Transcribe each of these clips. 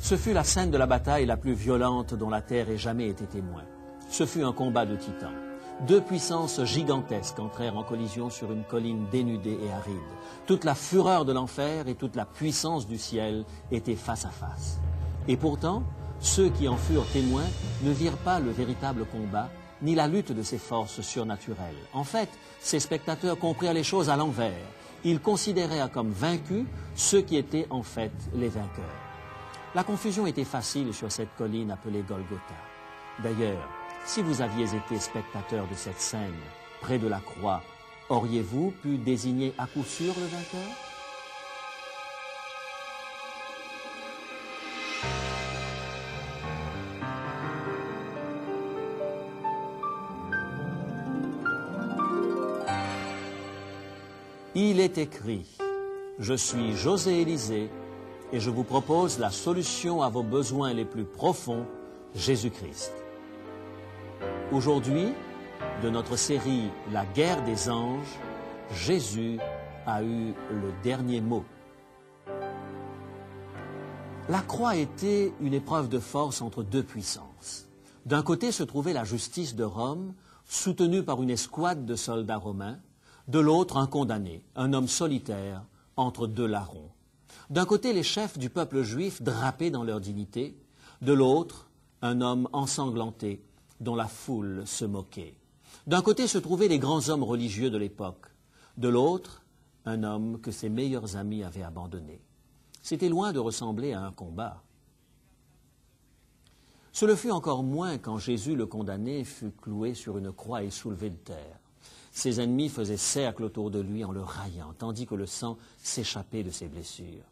Ce fut la scène de la bataille la plus violente dont la terre ait jamais été témoin. Ce fut un combat de titans. Deux puissances gigantesques entrèrent en collision sur une colline dénudée et aride. Toute la fureur de l'enfer et toute la puissance du ciel étaient face à face. Et pourtant, ceux qui en furent témoins ne virent pas le véritable combat, ni la lutte de ces forces surnaturelles. En fait, ces spectateurs comprirent les choses à l'envers. Ils considérèrent comme vaincus ceux qui étaient en fait les vainqueurs. La confusion était facile sur cette colline appelée Golgotha. D'ailleurs, si vous aviez été spectateur de cette scène, près de la croix, auriez-vous pu désigner à coup sûr le vainqueur? Il est écrit, « Je suis José Élisée et je vous propose la solution à vos besoins les plus profonds, Jésus-Christ. » Aujourd'hui, de notre série « La guerre des anges », Jésus a eu le dernier mot. La croix était une épreuve de force entre deux puissances. D'un côté se trouvait la justice de Rome, soutenue par une escouade de soldats romains, de l'autre un condamné, un homme solitaire, entre deux larrons. D'un côté les chefs du peuple juif drapés dans leur dignité, de l'autre un homme ensanglanté dont la foule se moquait. D'un côté se trouvaient les grands hommes religieux de l'époque, de l'autre un homme que ses meilleurs amis avaient abandonné. C'était loin de ressembler à un combat. Ce le fut encore moins quand Jésus le condamné fut cloué sur une croix et soulevé de terre. Ses ennemis faisaient cercle autour de lui en le raillant, tandis que le sang s'échappait de ses blessures.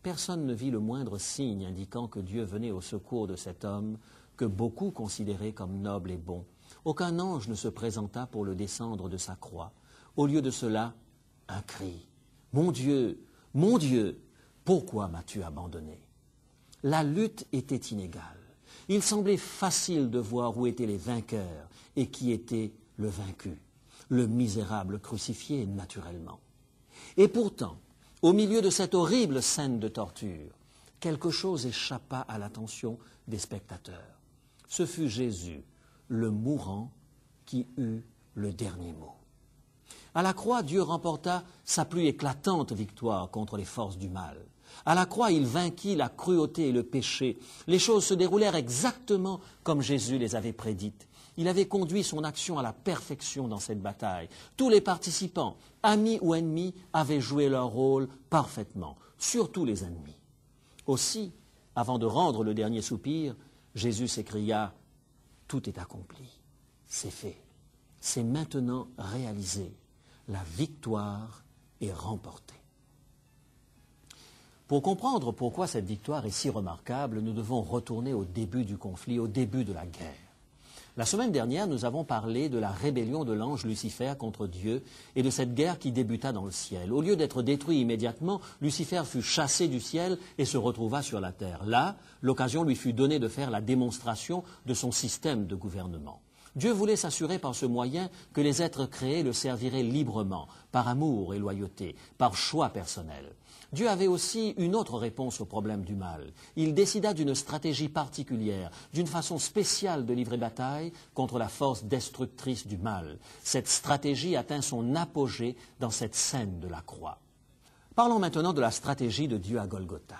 Personne ne vit le moindre signe indiquant que Dieu venait au secours de cet homme que beaucoup considéraient comme noble et bon. Aucun ange ne se présenta pour le descendre de sa croix. Au lieu de cela, un cri. « Mon Dieu, pourquoi m'as-tu abandonné ?» La lutte était inégale. Il semblait facile de voir où étaient les vainqueurs et qui était le vaincu. Le misérable crucifié, naturellement. Et pourtant, au milieu de cette horrible scène de torture, quelque chose échappa à l'attention des spectateurs. Ce fut Jésus, le mourant, qui eut le dernier mot. À la croix, Dieu remporta sa plus éclatante victoire contre les forces du mal. À la croix, il vainquit la cruauté et le péché. Les choses se déroulèrent exactement comme Jésus les avait prédites. Il avait conduit son action à la perfection dans cette bataille. Tous les participants, amis ou ennemis, avaient joué leur rôle parfaitement, surtout les ennemis. Aussi, avant de rendre le dernier soupir, Jésus s'écria « Tout est accompli, c'est fait, c'est maintenant réalisé, la victoire est remportée. » Pour comprendre pourquoi cette victoire est si remarquable, nous devons retourner au début du conflit, au début de la guerre. La semaine dernière, nous avons parlé de la rébellion de l'ange Lucifer contre Dieu et de cette guerre qui débuta dans le ciel. Au lieu d'être détruit immédiatement, Lucifer fut chassé du ciel et se retrouva sur la terre. Là, l'occasion lui fut donnée de faire la démonstration de son système de gouvernement. Dieu voulait s'assurer par ce moyen que les êtres créés le serviraient librement, par amour et loyauté, par choix personnel. Dieu avait aussi une autre réponse au problème du mal. Il décida d'une stratégie particulière, d'une façon spéciale de livrer bataille contre la force destructrice du mal. Cette stratégie atteint son apogée dans cette scène de la croix. Parlons maintenant de la stratégie de Dieu à Golgotha.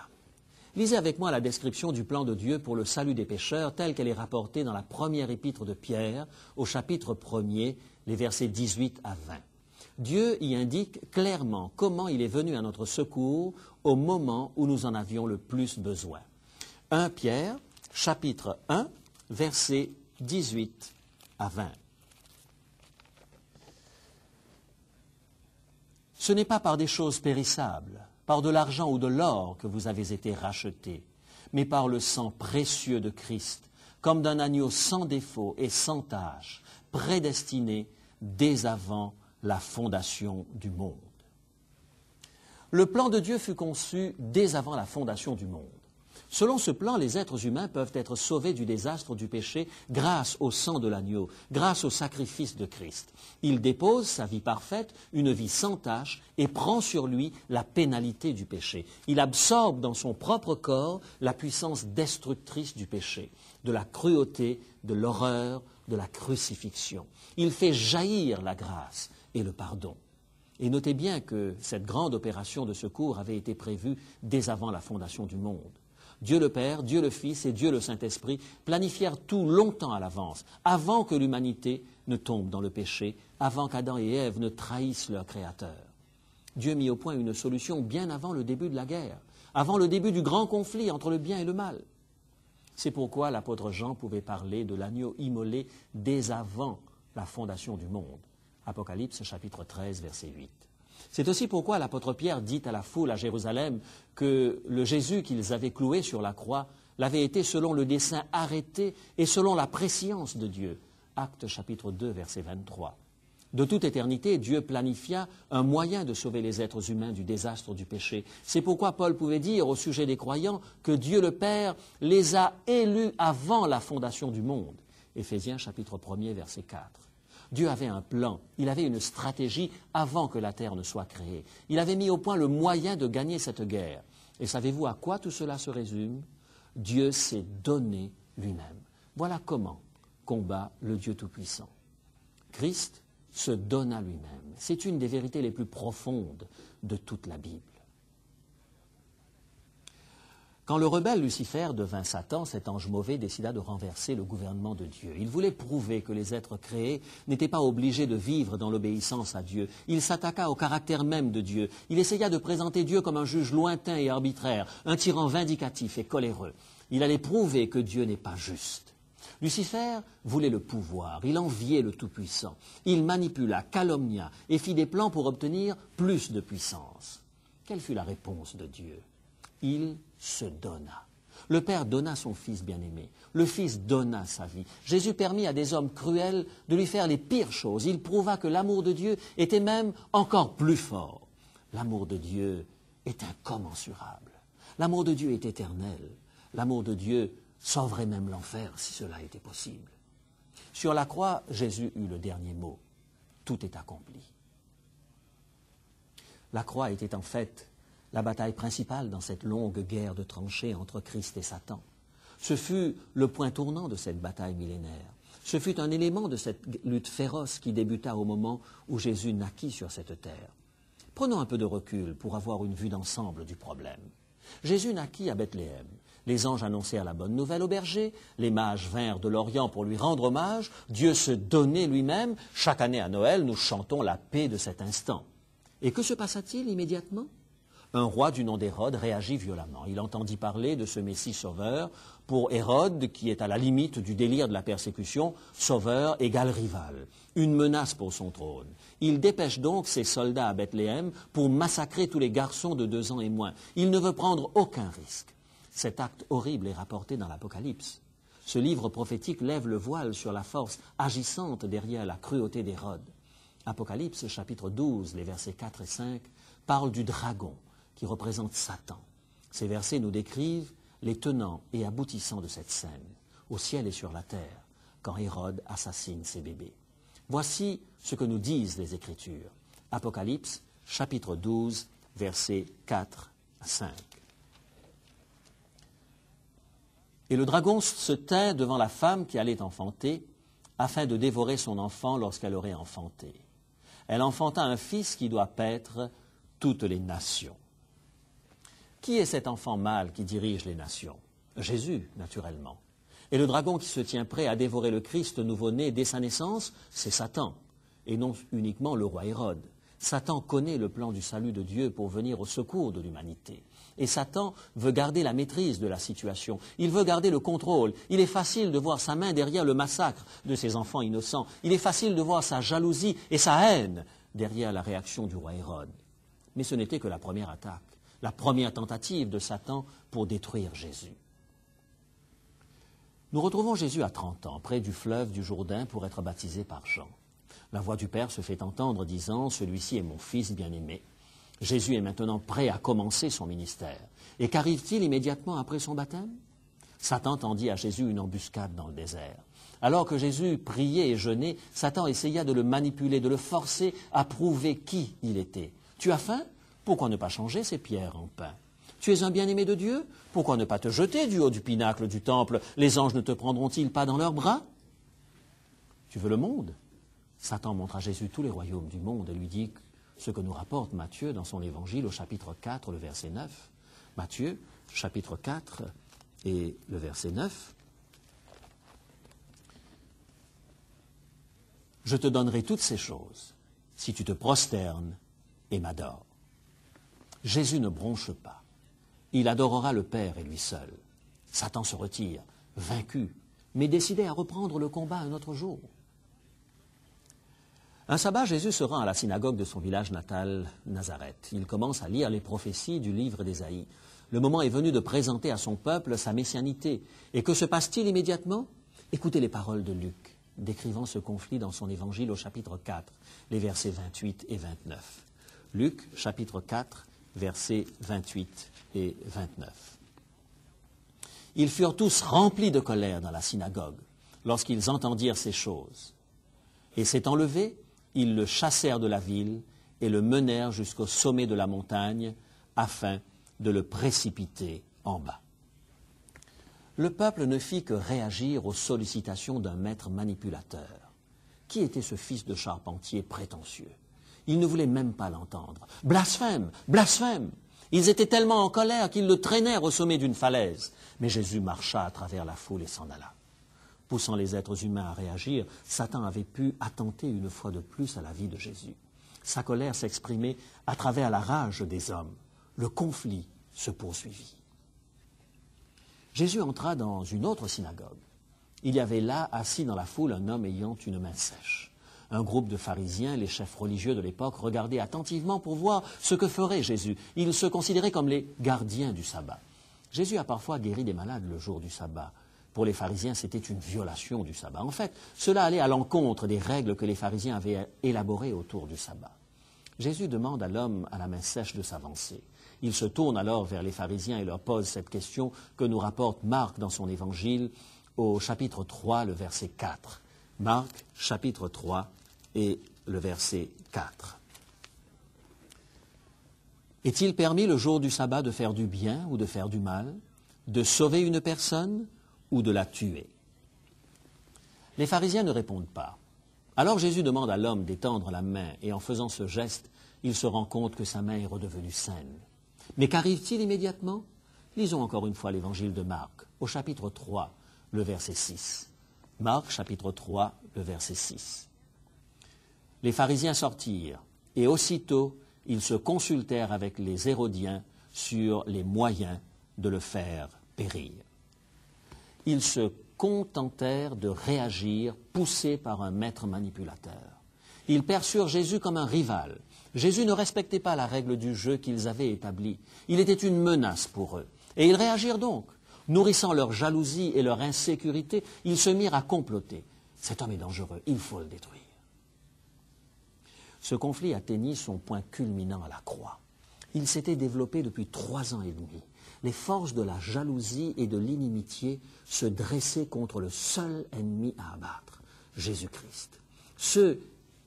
Lisez avec moi la description du plan de Dieu pour le salut des pécheurs telle qu'elle est rapportée dans la première épître de Pierre, au chapitre 1er, les versets 18 à 20. Dieu y indique clairement comment il est venu à notre secours au moment où nous en avions le plus besoin. 1 Pierre, chapitre 1, versets 18 à 20. Ce n'est pas par des choses périssables, par de l'argent ou de l'or que vous avez été rachetés, mais par le sang précieux de Christ, comme d'un agneau sans défaut et sans tache, prédestiné dès avant la fondation du monde. Le plan de Dieu fut conçu dès avant la fondation du monde. Selon ce plan, les êtres humains peuvent être sauvés du désastre du péché grâce au sang de l'agneau, grâce au sacrifice de Christ. Il dépose sa vie parfaite, une vie sans tache, et prend sur lui la pénalité du péché. Il absorbe dans son propre corps la puissance destructrice du péché, de la cruauté, de l'horreur, de la crucifixion. Il fait jaillir la grâce et le pardon. Et notez bien que cette grande opération de secours avait été prévue dès avant la fondation du monde. Dieu le Père, Dieu le Fils et Dieu le Saint-Esprit planifièrent tout longtemps à l'avance, avant que l'humanité ne tombe dans le péché, avant qu'Adam et Ève ne trahissent leur Créateur. Dieu mit au point une solution bien avant le début de la guerre, avant le début du grand conflit entre le bien et le mal. C'est pourquoi l'apôtre Jean pouvait parler de l'agneau immolé dès avant la fondation du monde. Apocalypse chapitre 13, verset 8. C'est aussi pourquoi l'apôtre Pierre dit à la foule à Jérusalem que le Jésus qu'ils avaient cloué sur la croix l'avait été selon le dessein arrêté et selon la prescience de Dieu. Actes chapitre 2, verset 23. De toute éternité, Dieu planifia un moyen de sauver les êtres humains du désastre du péché. C'est pourquoi Paul pouvait dire au sujet des croyants que Dieu le Père les a élus avant la fondation du monde. Éphésiens chapitre 1er, verset 4. Dieu avait un plan, il avait une stratégie avant que la terre ne soit créée. Il avait mis au point le moyen de gagner cette guerre. Et savez-vous à quoi tout cela se résume? Dieu s'est donné lui-même. Voilà comment combat le Dieu Tout-Puissant. Christ se donna lui-même. C'est une des vérités les plus profondes de toute la Bible. Quand le rebelle Lucifer devint Satan, cet ange mauvais décida de renverser le gouvernement de Dieu. Il voulait prouver que les êtres créés n'étaient pas obligés de vivre dans l'obéissance à Dieu. Il s'attaqua au caractère même de Dieu. Il essaya de présenter Dieu comme un juge lointain et arbitraire, un tyran vindicatif et coléreux. Il allait prouver que Dieu n'est pas juste. Lucifer voulait le pouvoir, il enviait le Tout-Puissant. Il manipula, calomnia et fit des plans pour obtenir plus de puissance. Quelle fut la réponse de Dieu? Il se donna. Le Père donna son Fils bien-aimé. Le Fils donna sa vie. Jésus permit à des hommes cruels de lui faire les pires choses. Il prouva que l'amour de Dieu était même encore plus fort. L'amour de Dieu est incommensurable. L'amour de Dieu est éternel. L'amour de Dieu sauverait même l'enfer si cela était possible. Sur la croix, Jésus eut le dernier mot. Tout est accompli. La croix était en fait la bataille principale dans cette longue guerre de tranchées entre Christ et Satan. Ce fut le point tournant de cette bataille millénaire. Ce fut un élément de cette lutte féroce qui débuta au moment où Jésus naquit sur cette terre. Prenons un peu de recul pour avoir une vue d'ensemble du problème. Jésus naquit à Bethléem. Les anges annoncèrent la bonne nouvelle au berger, les mages vinrent de l'Orient pour lui rendre hommage, Dieu se donnait lui-même. Chaque année à Noël, nous chantons la paix de cet instant. Et que se passa-t-il immédiatement? Un roi du nom d'Hérode réagit violemment. Il entendit parler de ce Messie sauveur. Pour Hérode, qui est à la limite du délire de la persécution, sauveur égale rival, une menace pour son trône. Il dépêche donc ses soldats à Bethléem pour massacrer tous les garçons de 2 ans et moins. Il ne veut prendre aucun risque. Cet acte horrible est rapporté dans l'Apocalypse. Ce livre prophétique lève le voile sur la force agissante derrière la cruauté d'Hérode. Apocalypse, chapitre 12, les versets 4 et 5, parle du dragon, qui représente Satan. Ces versets nous décrivent les tenants et aboutissants de cette scène, au ciel et sur la terre, quand Hérode assassine ses bébés. Voici ce que nous disent les Écritures. Apocalypse, chapitre 12, versets 4 à 5. Et le dragon se tint devant la femme qui allait enfanter, afin de dévorer son enfant lorsqu'elle aurait enfanté. Elle enfanta un fils qui doit paître toutes les nations. Qui est cet enfant mâle qui dirige les nations? Jésus, naturellement. Et le dragon qui se tient prêt à dévorer le Christ nouveau-né dès sa naissance, c'est Satan, et non uniquement le roi Hérode. Satan connaît le plan du salut de Dieu pour venir au secours de l'humanité. Et Satan veut garder la maîtrise de la situation. Il veut garder le contrôle. Il est facile de voir sa main derrière le massacre de ces enfants innocents. Il est facile de voir sa jalousie et sa haine derrière la réaction du roi Hérode. Mais ce n'était que la première attaque, la première tentative de Satan pour détruire Jésus. Nous retrouvons Jésus à 30 ans, près du fleuve du Jourdain, pour être baptisé par Jean. La voix du Père se fait entendre disant « Celui-ci est mon Fils bien-aimé. Jésus est maintenant prêt à commencer son ministère. Et qu'arrive-t-il immédiatement après son baptême? Satan tendit à Jésus une embuscade dans le désert. Alors que Jésus priait et jeûnait, Satan essaya de le manipuler, de le forcer à prouver qui il était. Tu as faim? Pourquoi ne pas changer ces pierres en pain? Tu es un bien-aimé de Dieu? Pourquoi ne pas te jeter du haut du pinacle du temple? Les anges ne te prendront-ils pas dans leurs bras? Tu veux le monde? Satan montre à Jésus tous les royaumes du monde et lui dit ce que nous rapporte Matthieu dans son évangile au chapitre 4, le verset 9. Matthieu, chapitre 4 et le verset 9. Je te donnerai toutes ces choses si tu te prosternes et m'adores. Jésus ne bronche pas. Il adorera le Père et lui seul. Satan se retire, vaincu, mais décidé à reprendre le combat un autre jour. Un sabbat, Jésus se rend à la synagogue de son village natal, Nazareth. Il commence à lire les prophéties du livre d'Ésaïe. Le moment est venu de présenter à son peuple sa messianité. Et que se passe-t-il immédiatement? Écoutez les paroles de Luc, décrivant ce conflit dans son évangile au chapitre 4, les versets 28 et 29. Luc, chapitre 4, versets 28 et 29. Ils furent tous remplis de colère dans la synagogue lorsqu'ils entendirent ces choses. Et s'étant levés, ils le chassèrent de la ville et le menèrent jusqu'au sommet de la montagne afin de le précipiter en bas. Le peuple ne fit que réagir aux sollicitations d'un maître manipulateur. Qui était ce fils de charpentier prétentieux? Ils ne voulaient même pas l'entendre. Blasphème! Blasphème! Ils étaient tellement en colère qu'ils le traînèrent au sommet d'une falaise. Mais Jésus marcha à travers la foule et s'en alla. Poussant les êtres humains à réagir, Satan avait pu attenter une fois de plus à la vie de Jésus. Sa colère s'exprimait à travers la rage des hommes. Le conflit se poursuivit. Jésus entra dans une autre synagogue. Il y avait là, assis dans la foule, un homme ayant une main sèche. Un groupe de pharisiens, les chefs religieux de l'époque, regardaient attentivement pour voir ce que ferait Jésus. Ils se considéraient comme les gardiens du sabbat. Jésus a parfois guéri des malades le jour du sabbat. Pour les pharisiens, c'était une violation du sabbat. En fait, cela allait à l'encontre des règles que les pharisiens avaient élaborées autour du sabbat. Jésus demande à l'homme à la main sèche de s'avancer. Il se tourne alors vers les pharisiens et leur pose cette question que nous rapporte Marc dans son évangile au chapitre 3, le verset 4. Marc, chapitre 3 et le verset 4. Est-il permis le jour du sabbat de faire du bien ou de faire du mal, de sauver une personne ou de la tuer? Les pharisiens ne répondent pas. Alors Jésus demande à l'homme d'étendre la main et en faisant ce geste, il se rend compte que sa main est redevenue saine. Mais qu'arrive-t-il immédiatement? Lisons encore une fois l'évangile de Marc, au chapitre 3, le verset 6. Marc, chapitre 3, le verset 6. Les pharisiens sortirent, et aussitôt ils se consultèrent avec les Hérodiens sur les moyens de le faire périr. Ils se contentèrent de réagir, poussés par un maître manipulateur. Ils perçurent Jésus comme un rival. Jésus ne respectait pas la règle du jeu qu'ils avaient établie. Il était une menace pour eux. Et ils réagirent donc. Nourrissant leur jalousie et leur insécurité, ils se mirent à comploter. Cet homme est dangereux, il faut le détruire. Ce conflit atteignit son point culminant à la croix. Il s'était développé depuis 3 ans et demi. Les forces de la jalousie et de l'inimitié se dressaient contre le seul ennemi à abattre, Jésus-Christ. Ceux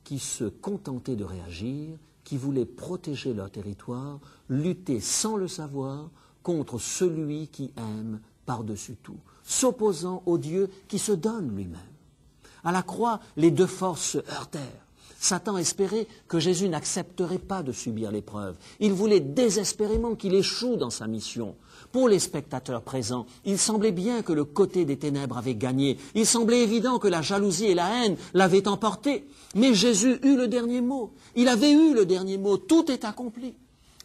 qui se contentaient de réagir, qui voulaient protéger leur territoire, luttaient sans le savoir contre celui qui aime par-dessus tout, s'opposant au Dieu qui se donne lui-même. À la croix, les deux forces se heurtèrent. Satan espérait que Jésus n'accepterait pas de subir l'épreuve. Il voulait désespérément qu'il échoue dans sa mission. Pour les spectateurs présents, il semblait bien que le côté des ténèbres avait gagné. Il semblait évident que la jalousie et la haine l'avaient emporté. Mais Jésus eut le dernier mot. Il avait eu le dernier mot. Tout est accompli.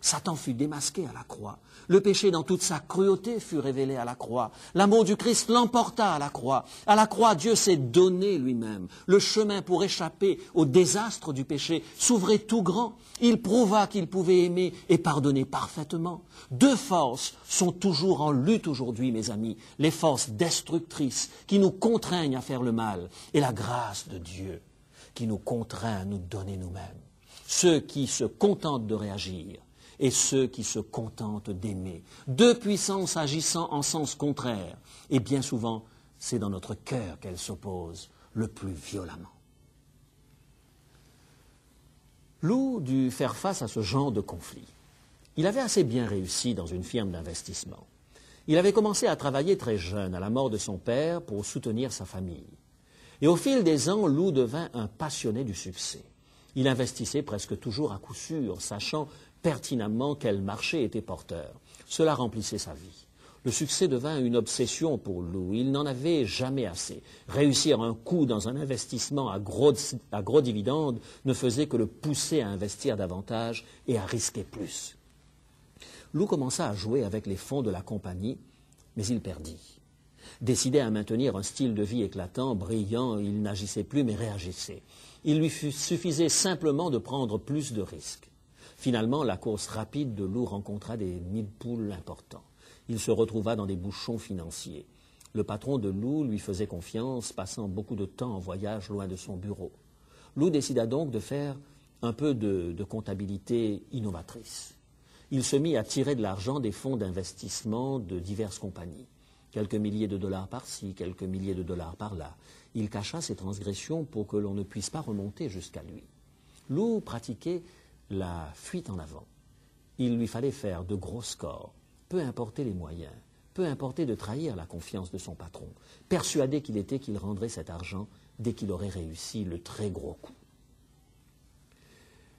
Satan fut démasqué à la croix. Le péché dans toute sa cruauté fut révélé à la croix. L'amour du Christ l'emporta à la croix. À la croix, Dieu s'est donné lui-même. Le chemin pour échapper au désastre du péché s'ouvrait tout grand. Il prouva qu'il pouvait aimer et pardonner parfaitement. Deux forces sont toujours en lutte aujourd'hui, mes amis. Les forces destructrices qui nous contraignent à faire le mal et la grâce de Dieu qui nous contraint à nous donner nous-mêmes. Ceux qui se contentent de réagir et ceux qui se contentent d'aimer. Deux puissances agissant en sens contraire. Et bien souvent, c'est dans notre cœur qu'elles s'opposent le plus violemment. Lou dut faire face à ce genre de conflit. Il avait assez bien réussi dans une firme d'investissement. Il avait commencé à travailler très jeune, à la mort de son père, pour soutenir sa famille. Et au fil des ans, Lou devint un passionné du succès. Il investissait presque toujours à coup sûr, sachant pertinemment quel marché était porteur. Cela remplissait sa vie. Le succès devint une obsession pour Lou. Il n'en avait jamais assez. Réussir un coup dans un investissement à gros dividendes ne faisait que le pousser à investir davantage et à risquer plus. Lou commença à jouer avec les fonds de la compagnie, mais il perdit. Décidé à maintenir un style de vie éclatant, brillant, il n'agissait plus mais réagissait. Il lui suffisait simplement de prendre plus de risques. Finalement, la course rapide de Lou rencontra des nids de poules importants. Il se retrouva dans des bouchons financiers. Le patron de Lou lui faisait confiance, passant beaucoup de temps en voyage loin de son bureau. Lou décida donc de faire un peu de comptabilité innovatrice. Il se mit à tirer de l'argent des fonds d'investissement de diverses compagnies. Quelques milliers de dollars par-ci, quelques milliers de dollars par-là. Il cacha ses transgressions pour que l'on ne puisse pas remonter jusqu'à lui. Lou pratiquait la fuite en avant. Il lui fallait faire de gros scores, peu importer les moyens, peu importer de trahir la confiance de son patron, persuadé qu'il était qu'il rendrait cet argent dès qu'il aurait réussi le très gros coup.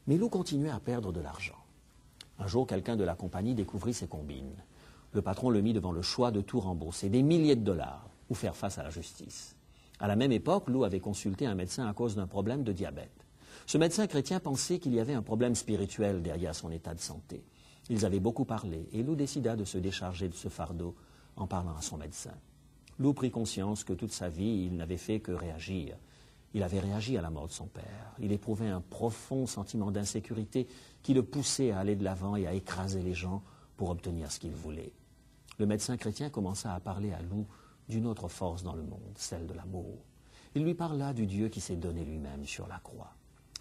Mais Lou continuait à perdre de l'argent. Un jour, quelqu'un de la compagnie découvrit ses combines. Le patron le mit devant le choix de tout rembourser, des milliers de dollars, ou faire face à la justice. À la même époque, Lou avait consulté un médecin à cause d'un problème de diabète. Ce médecin chrétien pensait qu'il y avait un problème spirituel derrière son état de santé. Ils avaient beaucoup parlé, et Lou décida de se décharger de ce fardeau en parlant à son médecin. Lou prit conscience que toute sa vie, il n'avait fait que réagir. Il avait réagi à la mort de son père. Il éprouvait un profond sentiment d'insécurité qui le poussait à aller de l'avant et à écraser les gens pour obtenir ce qu'il voulait. Le médecin chrétien commença à parler à Lou d'une autre force dans le monde, celle de l'amour. Il lui parla du Dieu qui s'est donné lui-même sur la croix.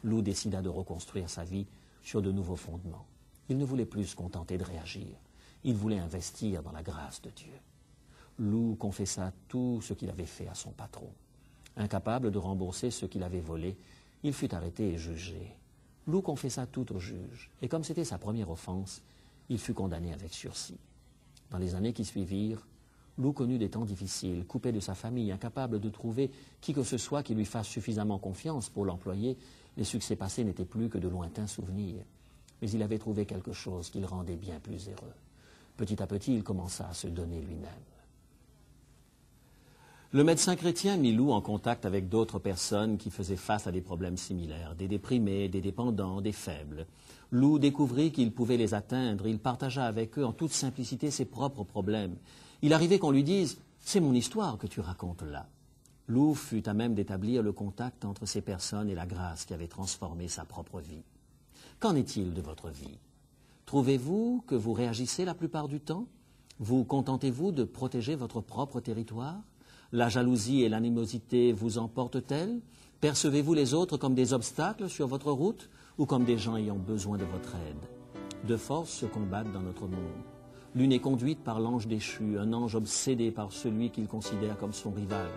Lou décida de reconstruire sa vie sur de nouveaux fondements. Il ne voulait plus se contenter de réagir. Il voulait investir dans la grâce de Dieu. Lou confessa tout ce qu'il avait fait à son patron. Incapable de rembourser ce qu'il avait volé, il fut arrêté et jugé. Lou confessa tout au juge, et comme c'était sa première offense, il fut condamné avec sursis. Dans les années qui suivirent, Lou connut des temps difficiles, coupé de sa famille, incapable de trouver qui que ce soit qui lui fasse suffisamment confiance pour l'employer. Les succès passés n'étaient plus que de lointains souvenirs. Mais il avait trouvé quelque chose qui le rendait bien plus heureux. Petit à petit, il commença à se donner lui-même. Le médecin chrétien mit Lou en contact avec d'autres personnes qui faisaient face à des problèmes similaires, des déprimés, des dépendants, des faibles. Lou découvrit qu'il pouvait les atteindre. Il partagea avec eux en toute simplicité ses propres problèmes. Il arrivait qu'on lui dise « C'est mon histoire que tu racontes là ». Lou fut à même d'établir le contact entre ces personnes et la grâce qui avait transformé sa propre vie. Qu'en est-il de votre vie? Trouvez-vous que vous réagissez la plupart du temps? Vous contentez-vous de protéger votre propre territoire? La jalousie et l'animosité vous emportent-elles? Percevez-vous les autres comme des obstacles sur votre route ou comme des gens ayant besoin de votre aide? Deux forces se combattent dans notre monde. L'une est conduite par l'ange déchu, un ange obsédé par celui qu'il considère comme son rival.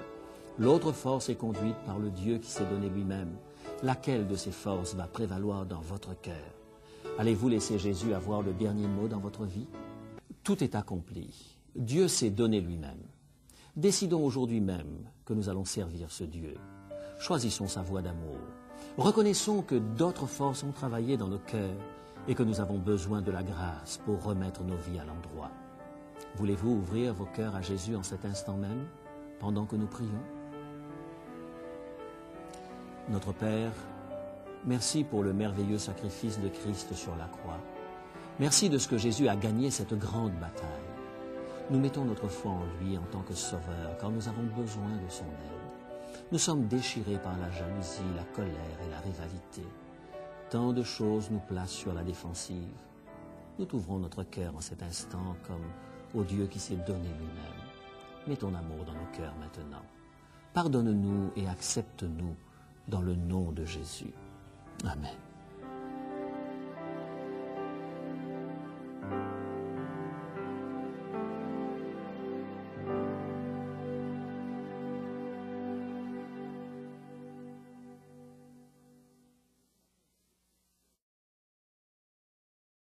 L'autre force est conduite par le Dieu qui s'est donné lui-même. Laquelle de ces forces va prévaloir dans votre cœur? Allez-vous laisser Jésus avoir le dernier mot dans votre vie? Tout est accompli. Dieu s'est donné lui-même. Décidons aujourd'hui même que nous allons servir ce Dieu. Choisissons sa voie d'amour. Reconnaissons que d'autres forces ont travaillé dans nos cœurs et que nous avons besoin de la grâce pour remettre nos vies à l'endroit. Voulez-vous ouvrir vos cœurs à Jésus en cet instant même, pendant que nous prions? Notre Père, merci pour le merveilleux sacrifice de Christ sur la croix. Merci de ce que Jésus a gagné cette grande bataille. Nous mettons notre foi en lui en tant que sauveur, car nous avons besoin de son aide. Nous sommes déchirés par la jalousie, la colère et la rivalité. Tant de choses nous placent sur la défensive. Nous t'ouvrons notre cœur en cet instant comme au Dieu qui s'est donné lui-même. Mets ton amour dans nos cœurs maintenant. Pardonne-nous et accepte-nous dans le nom de Jésus. Amen.